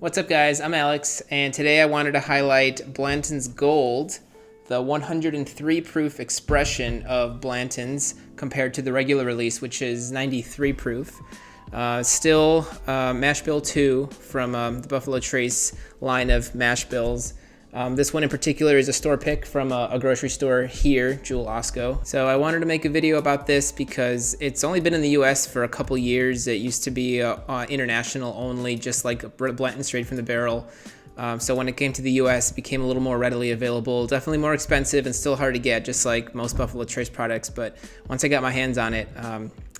What's up, guys? I'm Alex, and today I wanted to highlight Blanton's Gold, the 103 proof expression of Blanton's compared to the regular release, which is 93 proof. Still mash bill 2 from the Buffalo Trace line of mash bills. This one in particular is a store pick from a grocery store here, Jewel Osco. So I wanted to make a video about this because it's only been in the US for a couple years. It used to be international only, just like Blanton straight from the barrel. So when it came to the US, it became a little more readily available, definitely more expensive and still hard to get, just like most Buffalo Trace products. But once I got my hands on it,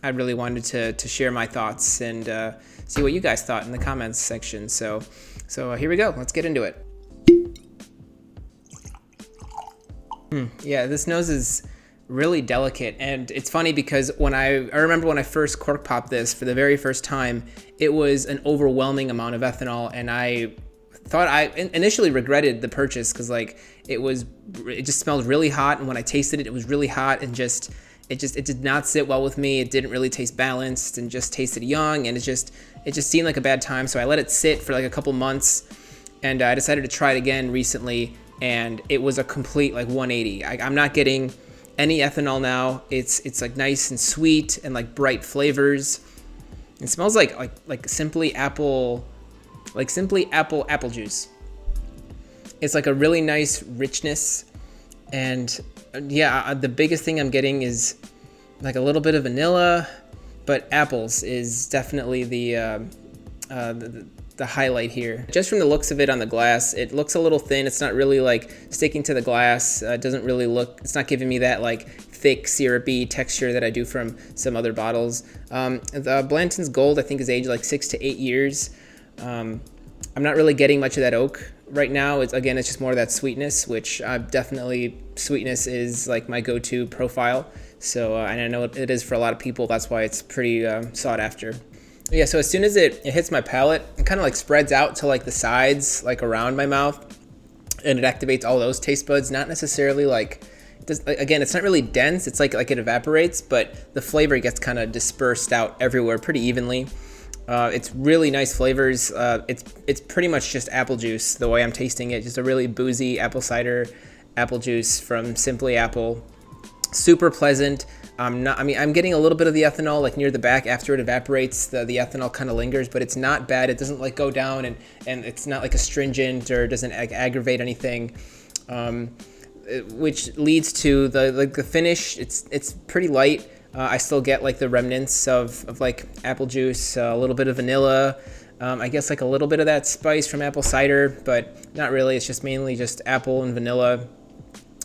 I really wanted to share my thoughts and see what you guys thought in the comments section. So here we go. Let's get into it. Yeah, this nose is really delicate, and it's funny because when I remember when I first cork popped this for the very first time, it was an overwhelming amount of ethanol, and I thought I initially regretted the purchase because like it just smelled really hot, and when I tasted it, it was really hot, and it did not sit well with me. It didn't really taste balanced and just tasted young, and it just seemed like a bad time. So I let it sit for like a couple months, and I decided to try it again recently. And it was a complete like 180. I'm not getting any ethanol now. It's like nice and sweet and like bright flavors. It smells like simply apple juice. It's like a really nice richness, and yeah, the biggest thing I'm getting is like a little bit of vanilla, but apples is definitely the highlight here. Just from the looks of it on the glass, it looks a little thin. It's not really like sticking to the glass. It doesn't really look, it's not giving me that like thick syrupy texture that I do from some other bottles. The Blanton's Gold I think is aged like 6 to 8 years. I'm not really getting much of that oak right now. It's just more of that sweetness, which definitely sweetness is like my go-to profile. So and I know it is for a lot of people. That's why it's pretty sought after. Yeah, so as soon as it hits my palate, it kind of like spreads out to like the sides, like around my mouth, and it activates all those taste buds. Not necessarily like, again, it's not really dense. It's like it evaporates, but the flavor gets kind of dispersed out everywhere pretty evenly. It's really nice flavors. It's pretty much just apple juice the way I'm tasting it. Just a really boozy apple cider apple juice from Simply Apple. Super pleasant. I'm getting a little bit of the ethanol like near the back after it evaporates. The ethanol kind of lingers, but it's not bad. It doesn't like go down, and it's not like astringent or doesn't aggravate anything, which leads to the finish. It's pretty light. I still get like the remnants of like apple juice, a little bit of vanilla. I guess like a little bit of that spice from apple cider, but not really. It's just mainly just apple and vanilla,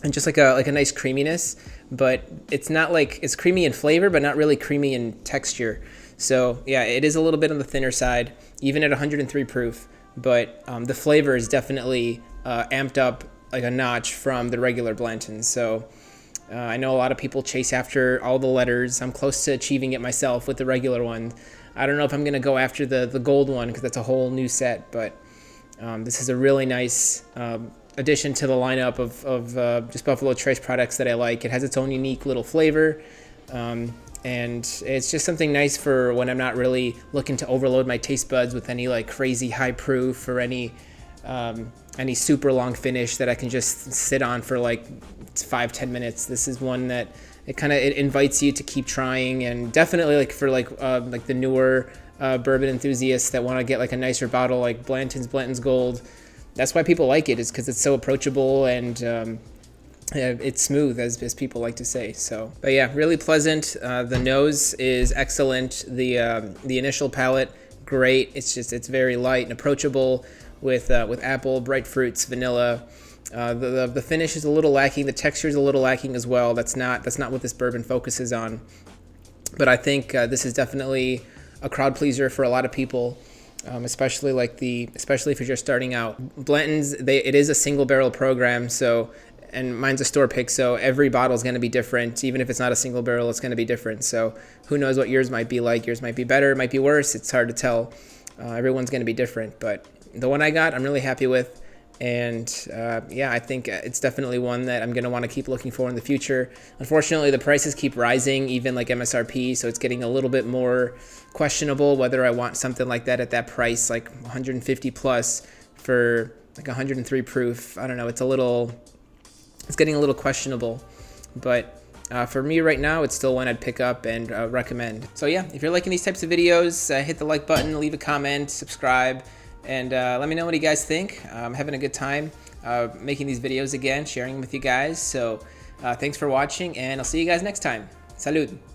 and just like a nice creaminess. But it's not like, it's creamy in flavor, but not really creamy in texture. So yeah, it is a little bit on the thinner side, even at 103 proof, but the flavor is definitely amped up like a notch from the regular Blanton. So I know a lot of people chase after all the letters. I'm close to achieving it myself with the regular one. I don't know if I'm gonna go after the gold one because that's a whole new set, but this is a really nice addition to the lineup of just Buffalo Trace products that I like. It has its own unique little flavor, and it's just something nice for when I'm not really looking to overload my taste buds with any like crazy high proof or any super long finish that I can just sit on for like 5-10 minutes. This is one that it invites you to keep trying, and definitely like for like the newer bourbon enthusiasts that want to get like a nicer bottle like Blanton's Gold. That's why people like it, is because it's so approachable and it's smooth, as people like to say. So, but yeah, really pleasant. The nose is excellent. The initial palate, great. It's very light and approachable with apple, bright fruits, vanilla. The finish is a little lacking. The texture is a little lacking as well. That's not what this bourbon focuses on. But I think this is definitely a crowd pleaser for a lot of people. Especially if you're just starting out. Blanton's, it is a single barrel program, so, and mine's a store pick, so every bottle is going to be different. Even if it's not a single barrel, it's going to be different. So who knows what yours might be like? Yours might be better, it might be worse. It's hard to tell. Everyone's going to be different, but the one I got, I'm really happy with. And yeah, I think it's definitely one that I'm going to want to keep looking for in the future. Unfortunately, the prices keep rising, even like MSRP, so it's getting a little bit more questionable whether I want something like that at that price, like 150 plus for like 103 proof. I don't know, it's getting a little questionable. But for me right now, it's still one I'd pick up and recommend. So yeah, if you're liking these types of videos, hit the like button, leave a comment, subscribe, and let me know what you guys think. I'm having a good time making these videos again, sharing them with you guys. So thanks for watching, and I'll see you guys next time. Salud.